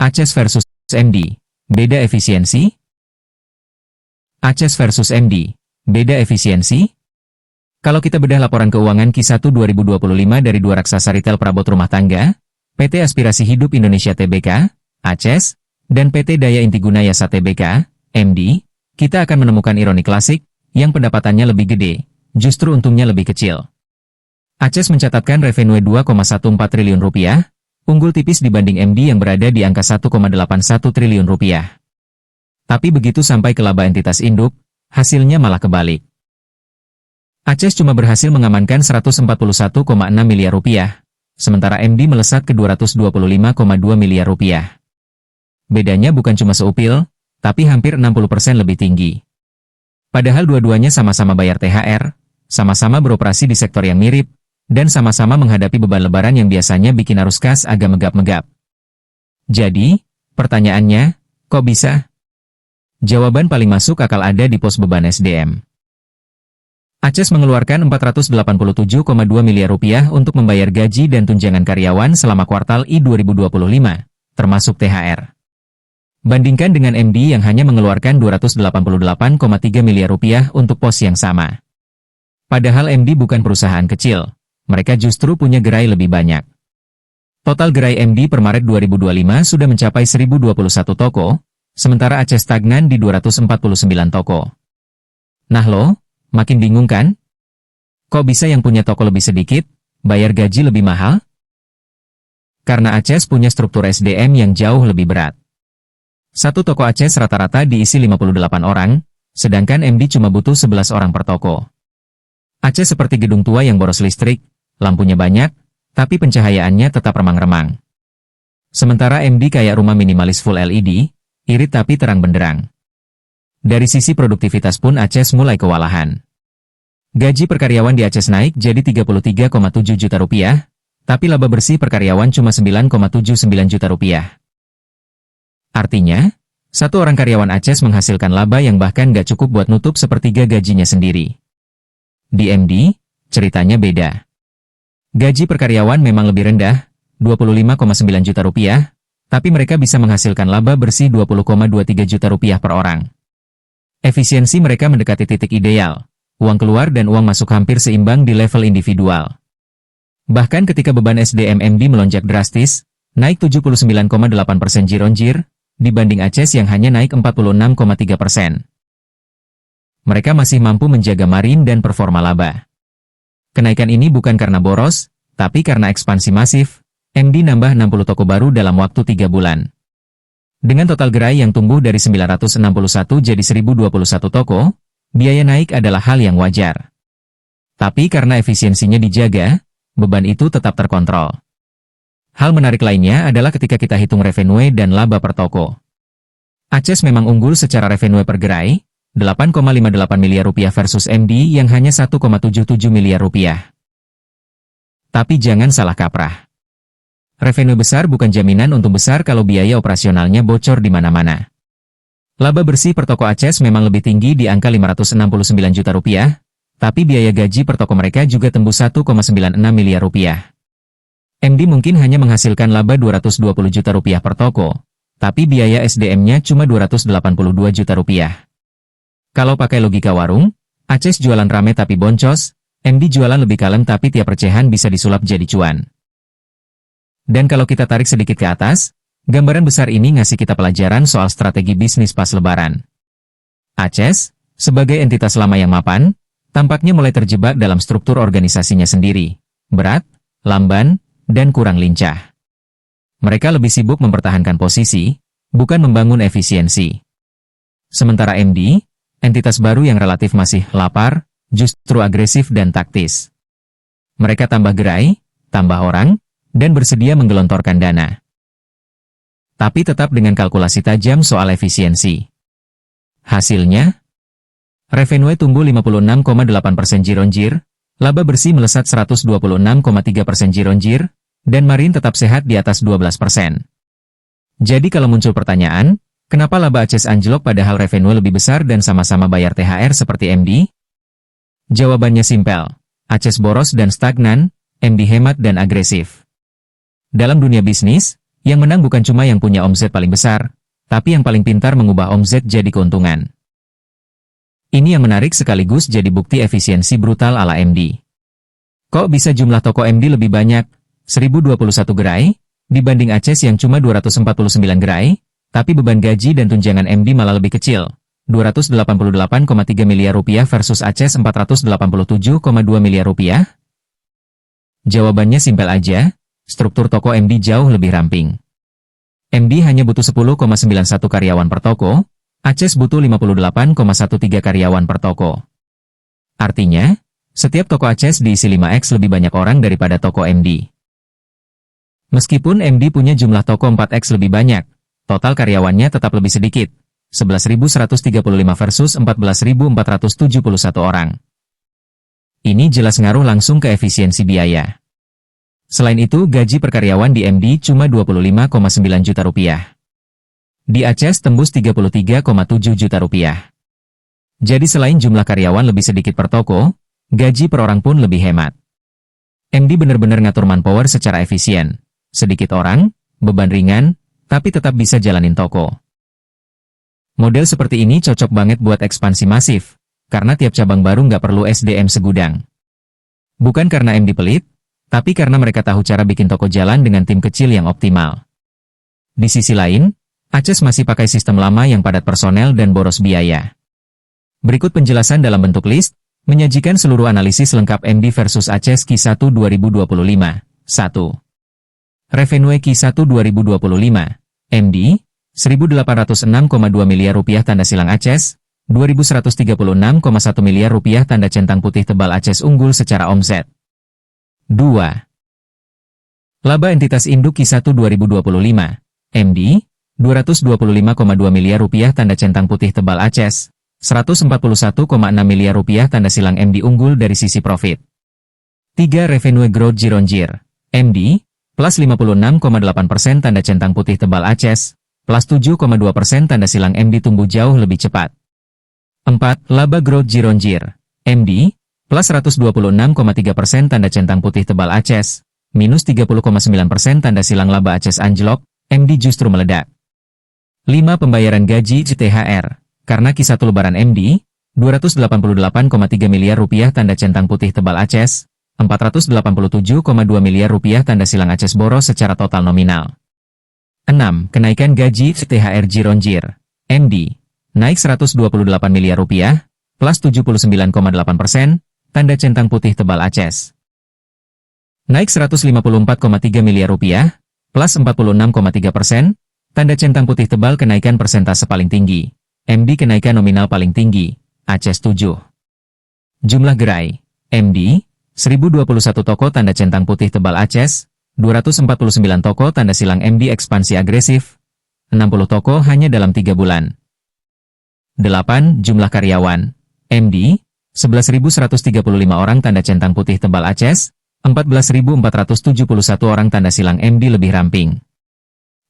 ACES versus MD, beda efisiensi? ACES versus MD, beda efisiensi? Kalau kita bedah laporan keuangan Q1 2025 dari dua raksasa retail perabot rumah tangga, PT Aspirasi Hidup Indonesia Tbk, ACES, dan PT Daya Inti Gunayasa Tbk, MD, kita akan menemukan ironi klasik, yang pendapatannya lebih gede, justru untungnya lebih kecil. ACES mencatatkan revenue 2,14 triliun rupiah, unggul tipis dibanding MD yang berada di angka 1,81 triliun rupiah. Tapi begitu sampai ke laba entitas induk, hasilnya malah kebalik. ACES cuma berhasil mengamankan 141,6 miliar rupiah, sementara MD melesat ke 225,2 miliar rupiah. Bedanya bukan cuma seupil, tapi hampir 60% lebih tinggi. Padahal dua-duanya sama-sama bayar THR, sama-sama beroperasi di sektor yang mirip, dan sama-sama menghadapi beban lebaran yang biasanya bikin arus kas agak megap-megap. Jadi, pertanyaannya, kok bisa? Jawaban paling masuk akal ada di pos beban SDM. ACES mengeluarkan 487,2 miliar rupiah untuk membayar gaji dan tunjangan karyawan selama kuartal I 2025, termasuk THR. Bandingkan dengan MD yang hanya mengeluarkan 288,3 miliar rupiah untuk pos yang sama. Padahal MD bukan perusahaan kecil, mereka justru punya gerai lebih banyak. Total gerai MD per Maret 2025 sudah mencapai 1021 toko, sementara ACES stagnan di 249 toko. Nah lo, makin bingung kan? Kok bisa yang punya toko lebih sedikit, bayar gaji lebih mahal? Karena ACES punya struktur SDM yang jauh lebih berat. Satu toko ACES rata-rata diisi 58 orang, sedangkan MD cuma butuh 11 orang per toko. ACES seperti gedung tua yang boros listrik, lampunya banyak, tapi pencahayaannya tetap remang-remang. Sementara MD kayak rumah minimalis full LED, irit tapi terang benderang. Dari sisi produktivitas pun ACES mulai kewalahan. Gaji per karyawan di ACES naik jadi 33,7 juta rupiah, tapi laba bersih per karyawan cuma 9,79 juta rupiah. Artinya, satu orang karyawan ACES menghasilkan laba yang bahkan nggak cukup buat nutup sepertiga gajinya sendiri. Di MD, ceritanya beda. Gaji per karyawan memang lebih rendah, 25,9 juta rupiah, tapi mereka bisa menghasilkan laba bersih 20,23 juta rupiah per orang. Efisiensi mereka mendekati titik ideal, uang keluar dan uang masuk hampir seimbang di level individual. Bahkan ketika beban SDM MD melonjak drastis, naik 79,8% year-on-year, dibanding ACES yang hanya naik 46,3%. Mereka masih mampu menjaga margin dan performa laba. Kenaikan ini bukan karena boros, tapi karena ekspansi masif, MD nambah 60 toko baru dalam waktu 3 bulan. Dengan total gerai yang tumbuh dari 961 jadi 1021 toko, biaya naik adalah hal yang wajar. Tapi karena efisiensinya dijaga, beban itu tetap terkontrol. Hal menarik lainnya adalah ketika kita hitung revenue dan laba per toko. ACES memang unggul secara revenue per gerai, 8,58 miliar rupiah versus MD yang hanya 1,77 miliar rupiah. Tapi jangan salah kaprah. Revenue besar bukan jaminan untung besar kalau biaya operasionalnya bocor di mana-mana. Laba bersih per toko ACES memang lebih tinggi di angka 569 juta rupiah, tapi biaya gaji per toko mereka juga tembus 1,96 miliar rupiah. MD mungkin hanya menghasilkan laba 220 juta rupiah per toko, tapi biaya SDM-nya cuma 282 juta rupiah. Kalau pakai logika warung, ACES jualan rame tapi boncos, MD jualan lebih kalem tapi tiap recehan bisa disulap jadi cuan. Dan kalau kita tarik sedikit ke atas, gambaran besar ini ngasih kita pelajaran soal strategi bisnis pas lebaran. ACES, sebagai entitas lama yang mapan, tampaknya mulai terjebak dalam struktur organisasinya sendiri, berat, lamban, dan kurang lincah. Mereka lebih sibuk mempertahankan posisi, bukan membangun efisiensi. Sementara MD, entitas baru yang relatif masih lapar, justru agresif dan taktis. Mereka tambah gerai, tambah orang, dan bersedia menggelontorkan dana. Tapi tetap dengan kalkulasi tajam soal efisiensi. Hasilnya, revenue tumbuh 56,8% year-on-year, laba bersih melesat 126,3% year-on-year, dan margin tetap sehat di atas 12%. Jadi kalau muncul pertanyaan, kenapa laba ACES anjlok padahal revenue lebih besar dan sama-sama bayar THR seperti MD? Jawabannya simpel, ACES boros dan stagnan, MD hemat dan agresif. Dalam dunia bisnis, Yang menang bukan cuma yang punya omset paling besar, tapi yang paling pintar mengubah omset jadi keuntungan. Ini yang menarik sekaligus jadi bukti efisiensi brutal ala MD. Kok bisa jumlah toko MD lebih banyak, 1021 gerai, dibanding ACES yang cuma 249 gerai, tapi beban gaji dan tunjangan MD malah lebih kecil, 288,3 miliar rupiah versus ACES 487,2 miliar rupiah? Jawabannya simpel aja, struktur toko MD jauh lebih ramping. MD hanya butuh 10,91 karyawan per toko, ACES butuh 58,13 karyawan per toko. Artinya, setiap toko ACES diisi 5x lebih banyak orang daripada toko MD. Meskipun MD punya jumlah toko 4x lebih banyak, total karyawannya tetap lebih sedikit, 11.135 versus 14.471 orang. Ini jelas ngaruh langsung ke efisiensi biaya. Selain itu, gaji per karyawan di MD cuma 25,9 juta rupiah. Di ACES tembus 33,7 juta rupiah. Jadi selain jumlah karyawan lebih sedikit per toko, gaji per orang pun lebih hemat. MD benar-benar ngatur manpower secara efisien. Sedikit orang, beban ringan, tapi tetap bisa jalanin toko. Model seperti ini cocok banget buat ekspansi masif, karena tiap cabang baru nggak perlu SDM segudang. Bukan karena MD pelit, tapi karena mereka tahu cara bikin toko jalan dengan tim kecil yang optimal. Di sisi lain, ACES masih pakai sistem lama yang padat personel dan boros biaya. Berikut penjelasan dalam bentuk list, menyajikan seluruh analisis lengkap MD versus ACES Q1 2025. 1. Revenue Q1 2025, MD, 1.806,2 miliar rupiah tanda silang ACES, 2.136,1 miliar rupiah tanda centang putih tebal ACES unggul secara omset. 2. Laba entitas induk Q1 2025, MD, 225,2 miliar rupiah tanda centang putih tebal ACES, 141,6 miliar rupiah tanda silang MD unggul dari sisi profit. 3. Revenue growth year-on-year, MD, plus 56,8% tanda centang putih tebal ACES, plus 7,2% tanda silang MD tumbuh jauh lebih cepat. 4. Laba growth year-on-year, MD, plus 126,3% tanda centang putih tebal ACES, minus 30,9% tanda silang laba ACES anjlok, MD justru meledak. 5. Pembayaran gaji THR. Karena Q1 lebaran MD, 288,3 miliar rupiah tanda centang putih tebal ACES, 487,2 miliar rupiah tanda silang ACES boros secara total nominal. 6. Kenaikan gaji THR year-on-year. MD, naik 128 miliar rupiah, plus 79,8%, tanda centang putih tebal ACES. Naik 154,3 miliar rupiah, plus 46,3%, tanda centang putih tebal kenaikan persentase paling tinggi. MD kenaikan nominal paling tinggi, ACES 7. Jumlah gerai, MD, 1021 toko tanda centang putih tebal ACES, 249 toko tanda silang MD ekspansi agresif, 60 toko hanya dalam 3 bulan. 8. Jumlah karyawan, MD, 11.135 orang tanda centang putih tebal ACES, 14.471 orang tanda silang MD lebih ramping.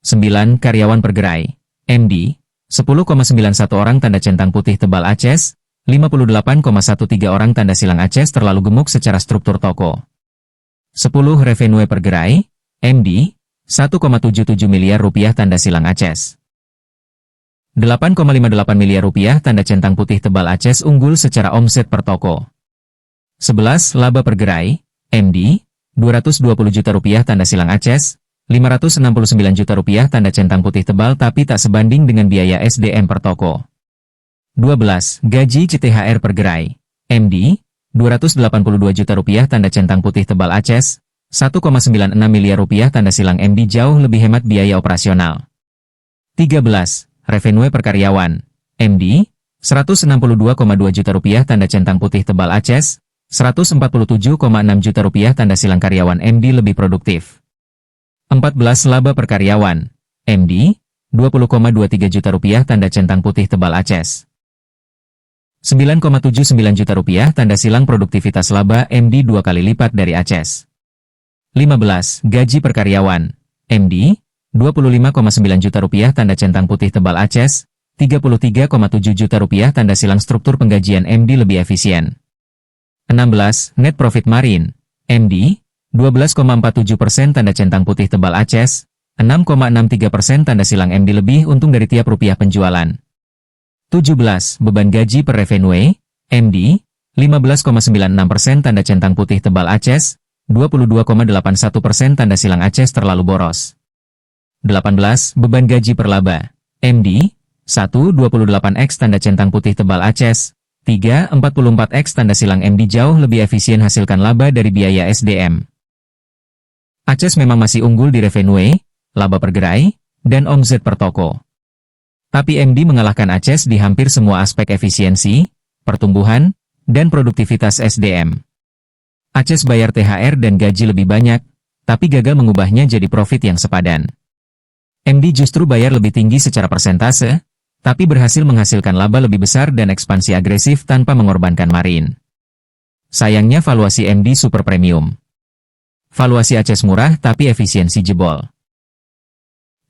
9. Karyawan per gerai, MD, 10,91 orang tanda centang putih tebal ACES, 58,13 orang tanda silang ACES terlalu gemuk secara struktur toko. 10. Revenue per gerai, MD, 1,77 miliar rupiah tanda silang ACES. 8,58 miliar rupiah tanda centang putih tebal ACES unggul secara omset per toko. 11. Laba per gerai, MD, 220 juta rupiah tanda silang ACES, 569 juta rupiah tanda centang putih tebal tapi tak sebanding dengan biaya SDM per toko. 12. Gaji THR per gerai, MD, 282 juta rupiah tanda centang putih tebal ACES, 1,96 miliar rupiah tanda silang MD jauh lebih hemat biaya operasional. 13. Revenue per karyawan, MD, 162,2 juta rupiah tanda centang putih tebal ACES, 147,6 juta rupiah tanda silang karyawan MD lebih produktif. 14. Laba per karyawan, MD, 20,23 juta rupiah tanda centang putih tebal ACES. 9,79 juta rupiah tanda silang produktivitas laba MD 2 kali lipat dari ACES. 15. Gaji per karyawan, MD, 25,9 juta rupiah tanda centang putih tebal ACES, 33,7 juta rupiah tanda silang struktur penggajian MD lebih efisien. 16. Net profit margin, MD, 12,47% tanda centang putih tebal ACES, 6,63% tanda silang MD lebih untung dari tiap rupiah penjualan. 17. Beban gaji per revenue, MD, 15,96% tanda centang putih tebal ACES, 22,81% tanda silang ACES terlalu boros. 18. Beban gaji per laba, MD, 1,28x tanda centang putih tebal ACES, 3,44x tanda silang MD jauh lebih efisien hasilkan laba dari biaya SDM. ACES memang masih unggul di revenue, laba per gerai, dan omzet per toko. Tapi MD mengalahkan ACES di hampir semua aspek efisiensi, pertumbuhan, dan produktivitas SDM. ACES bayar THR dan gaji lebih banyak, tapi gagal mengubahnya jadi profit yang sepadan. MD justru bayar lebih tinggi secara persentase, tapi berhasil menghasilkan laba lebih besar dan ekspansi agresif tanpa mengorbankan margin. Sayangnya valuasi MD super premium. Valuasi ACES murah tapi efisiensi jebol.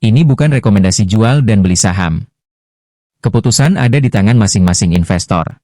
Ini bukan rekomendasi jual dan beli saham. Keputusan ada di tangan masing-masing investor.